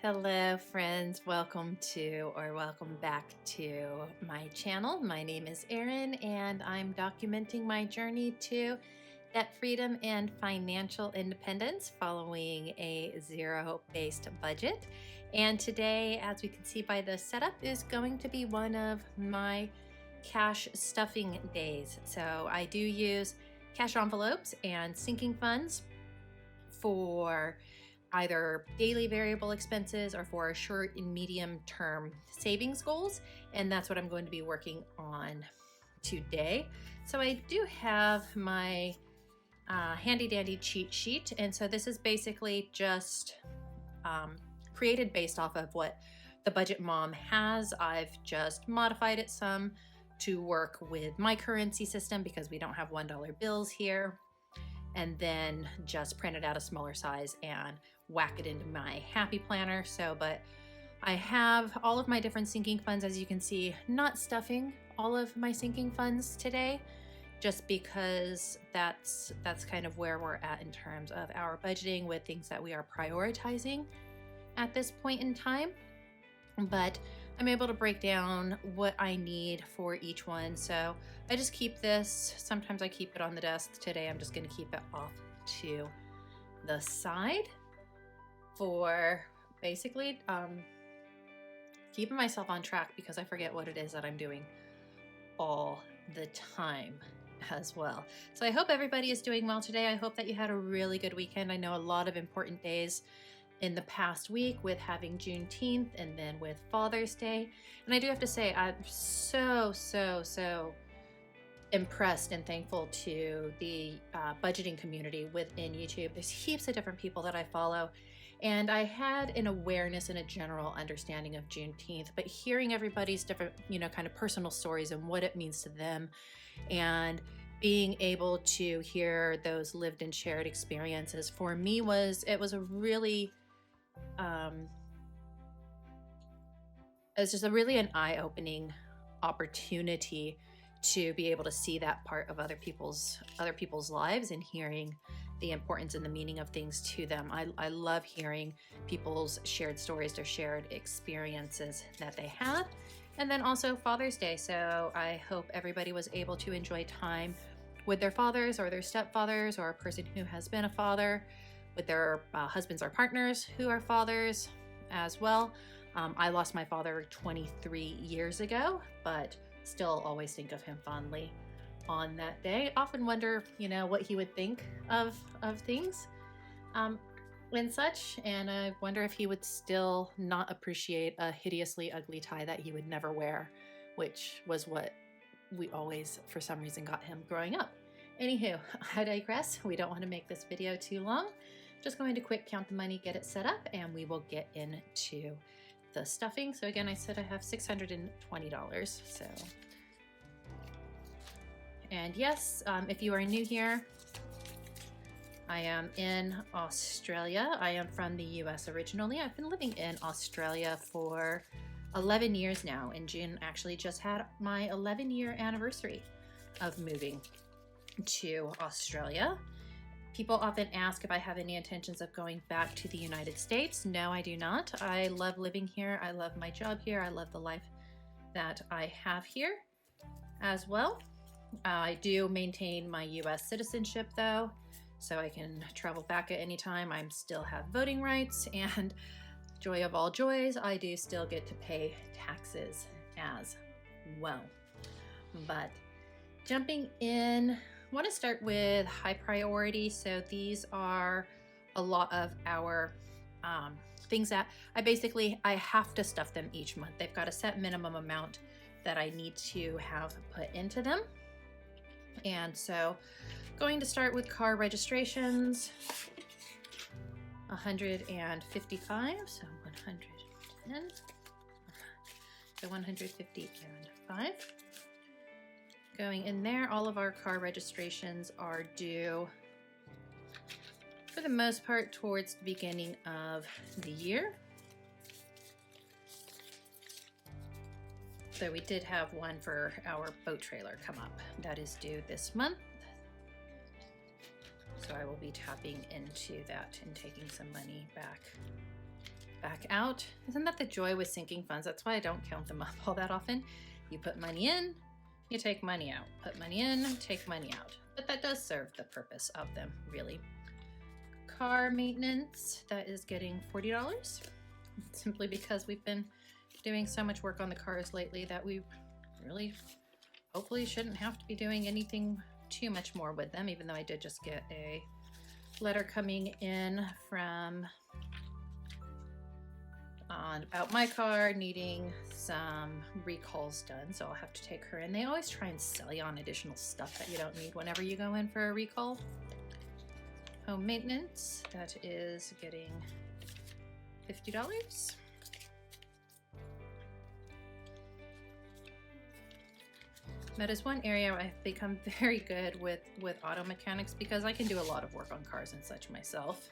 Hello friends, welcome back to my channel. My name is Erin and I'm documenting my journey to debt freedom and financial independence following a zero-based budget. And today, as we can see by the setup, is going to be one of my cash stuffing days. So I do use cash envelopes and sinking funds for either daily variable expenses or for short and medium term savings goals. And that's what I'm going to be working on today. So I do have my handy dandy cheat sheet. And so this is basically just created based off of what the budget mom has. I've just modified it some to work with my currency system because we don't have $1 bills here. And then just printed out a smaller size and whack it into my happy planner. But I have all of my different sinking funds, as you can see, not stuffing all of my sinking funds today, just because that's kind of where we're at in terms of our budgeting with things that we are prioritizing at this point in time. But I'm able to break down what I need for each one. So I just keep this. Sometimes I keep it on the desk. Today I'm just going to keep it off to the side for basically keeping myself on track, because I forget what it is that I'm doing all the time as well. So I hope everybody is doing well today. I hope that you had a really good weekend. I know a lot of important days in the past week with having Juneteenth and then with Father's Day. And I do have to say, I'm so impressed and thankful to the budgeting community within YouTube. There's heaps of different people that I follow, and I had an awareness and a general understanding of Juneteenth, but hearing everybody's different, kind of personal stories and what it means to them, and being able to hear those lived and shared experiences for me was a really it's just an eye-opening opportunity to be able to see that part of other people's lives and hearing the importance and the meaning of things to them. I love hearing people's shared stories, their shared experiences that they had. And then also Father's Day. So I hope everybody was able to enjoy time with their fathers or their stepfathers or a person who has been a father, with their husbands or partners who are fathers as well. I lost my father 23 years ago, but still always think of him fondly on that day. Often wonder, what he would think of things and such. And I wonder if he would still not appreciate a hideously ugly tie that he would never wear, which was what we always, for some reason, got him growing up. Anywho, I digress. We don't want to make this video too long. Just going to quick count the money, get it set up, and we will get into the stuffing. So again, I said I have $620. So, and yes, if you are new here, I am in Australia. I am from the US originally. I've been living in Australia for 11 years now. In June, actually just had my 11-year anniversary of moving to Australia. People often ask if I have any intentions of going back to the United States. No, I do not. I love living here. I love my job here. I love the life that I have here as well. I do maintain my US citizenship though, so I can travel back at any time. I still have voting rights, and joy of all joys, I do still get to pay taxes as well. But jumping in, I want to start with high priority. So these are a lot of our things that I have to stuff them each month. They've got a set minimum amount that I need to have put into them. And so going to start with car registrations, 155, so 110, so 155. Going in there, all of our car registrations are due, for the most part, towards the beginning of the year. So we did have one for our boat trailer come up. That is due this month. So I will be tapping into that and taking some money back back out. Isn't that the joy with sinking funds? That's why I don't count them up all that often. You put money in, you take money out. Put money in, take money out. But that does serve the purpose of them, really. Car maintenance, that is getting $40. Simply because we've been doing so much work on the cars lately that we really hopefully shouldn't have to be doing anything too much more with them, even though I did just get a letter coming in from about my car needing some recalls done, so I'll have to take her in. They always try and sell you on additional stuff that you don't need whenever you go in for a recall. Home maintenance, that is getting $50. That is one area I've become very good with auto mechanics, because I can do a lot of work on cars and such myself.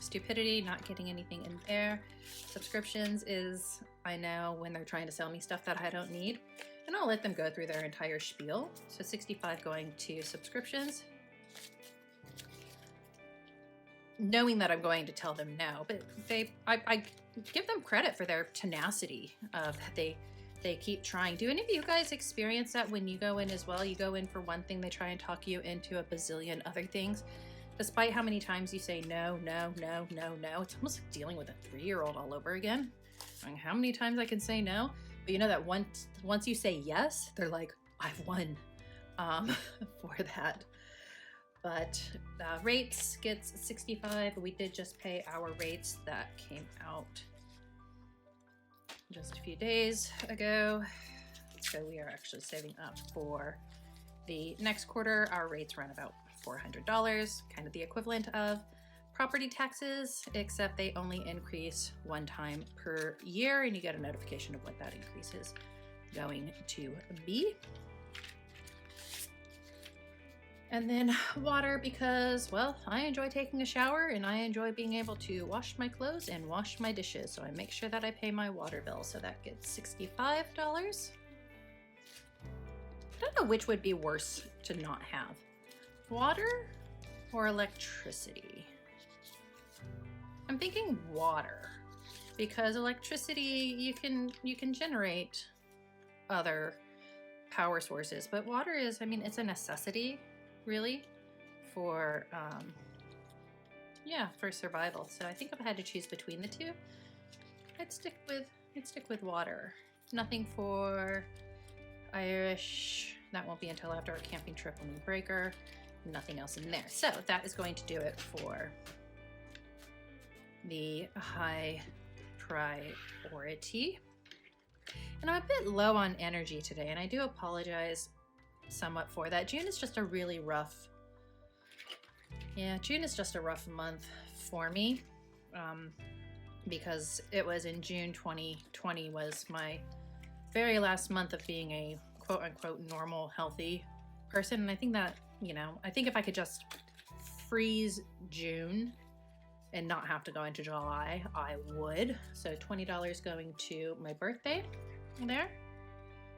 Stupidity, not getting anything in there. Subscriptions is, I know when they're trying to sell me stuff that I don't need, and I'll let them go through their entire spiel. So 65 going to subscriptions, knowing that I'm going to tell them no, but I give them credit for their tenacity of they keep trying. Do any of you guys experience that when you go in as well? You go in for one thing, they try and talk you into a bazillion other things. Despite how many times you say no, no, no, no, no. It's almost like dealing with a 3-year-old all over again. I mean, how many times I can say no? But you know that once you say yes, they're like, I've won for that. But rates gets 65. We did just pay our rates. That came out just a few days ago. So we are actually saving up for the next quarter. Our rates run about $400, kind of the equivalent of property taxes, except they only increase one time per year, and you get a notification of what that increase is going to be. And then water, because, well, I enjoy taking a shower and I enjoy being able to wash my clothes and wash my dishes, so I make sure that I pay my water bill. So that gets $65. I don't know which would be worse to not have. Water or electricity? I'm thinking water, because electricity you can generate other power sources, but water is, I mean, it's a necessity really for for survival. So I think if I had to choose between the two, I'd stick with water. Nothing for Irish. That won't be until after our camping trip on the breaker. Nothing else in there. So that is going to do it for the high priority. And I'm a bit low on energy today, and I do apologize somewhat for that. June is just a really rough, June is just a rough month for me, because it was in June 2020 was my very last month of being a quote-unquote normal, healthy person. And I think that, I think if I could just freeze June and not have to go into July, I would. So $20 going to my birthday there.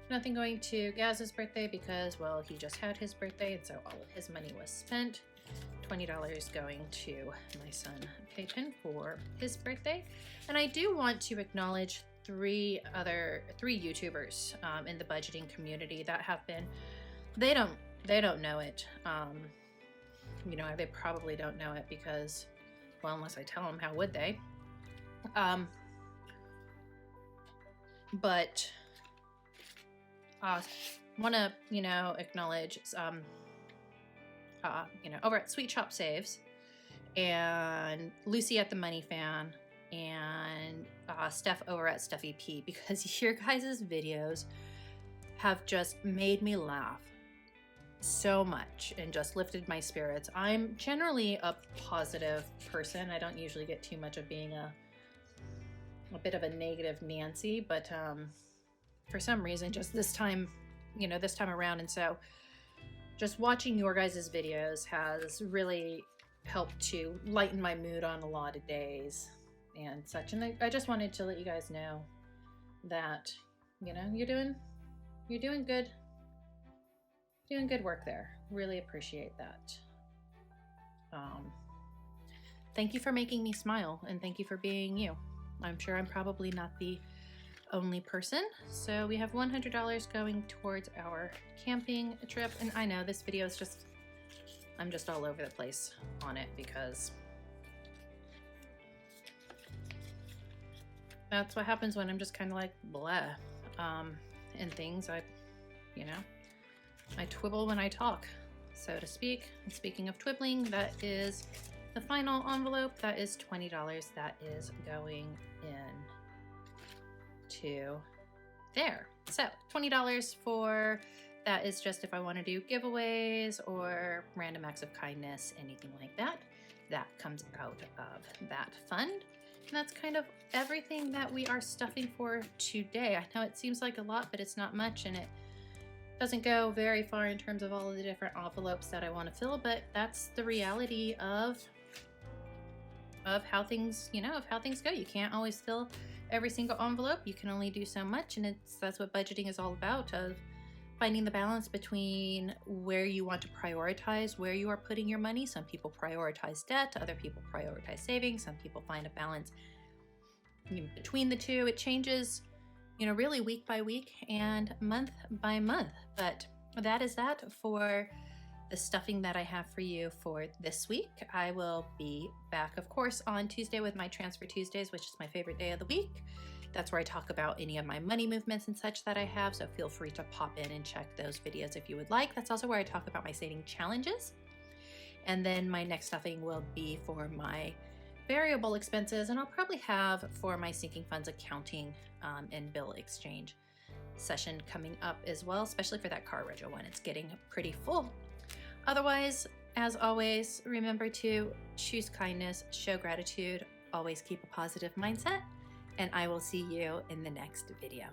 Nothing going to Gaz's birthday because, well, he just had his birthday, and so all of his money was spent. $20 going to my son Peyton for his birthday. And I do want to acknowledge three YouTubers in the budgeting community that have been, they don't know it. They probably don't know it because, well, unless I tell them, how would they? But want to, acknowledge, over at Sweet Shop Saves and Lucy at the Money Fan and Steph over at Steffi P, because your guys' videos have just made me laugh so much and just lifted my spirits. I'm generally a positive person. I don't usually get too much of being a bit of a negative Nancy, but for some reason, just this time around. And so just watching your guys' videos has really helped to lighten my mood on a lot of days and such. And I just wanted to let you guys know that, you're doing good. Doing good work there. Really appreciate that. thank you for making me smile, and thank you for being you. I'm sure I'm probably not the only person. So we have $100 going towards our camping trip. And I know this video is just, I'm just all over the place on it because that's what happens when I'm just kind of like blah. And things I twibble when I talk, so to speak. And speaking of twibbling, that is the final envelope. That is $20 that is going in to there. So $20 for that is just if I want to do giveaways or random acts of kindness, anything like that. That comes out of that fund. And that's kind of everything that we are stuffing for today. I know it seems like a lot, but it's not much, and it doesn't go very far in terms of all of the different envelopes that I want to fill, but that's the reality of how things, of how things go. You can't always fill every single envelope. You can only do so much, and that's what budgeting is all about, of finding the balance between where you want to prioritize, where you are putting your money. Some people prioritize debt, other people prioritize savings, some people find a balance between the two. It changes, really week by week and month by month. But that is that for the stuffing that I have for you for this week. I will be back, of course, on Tuesday with my Transfer Tuesdays, which is my favorite day of the week. That's where I talk about any of my money movements and such that I have, so feel free to pop in and check those videos if you would like. That's also where I talk about my saving challenges. And then my next stuffing will be for my variable expenses, and I'll probably have for my sinking funds accounting and bill exchange session coming up as well, especially for that car rego one. It's getting pretty full. Otherwise, as always, remember to choose kindness, show gratitude, always keep a positive mindset, and I will see you in the next video.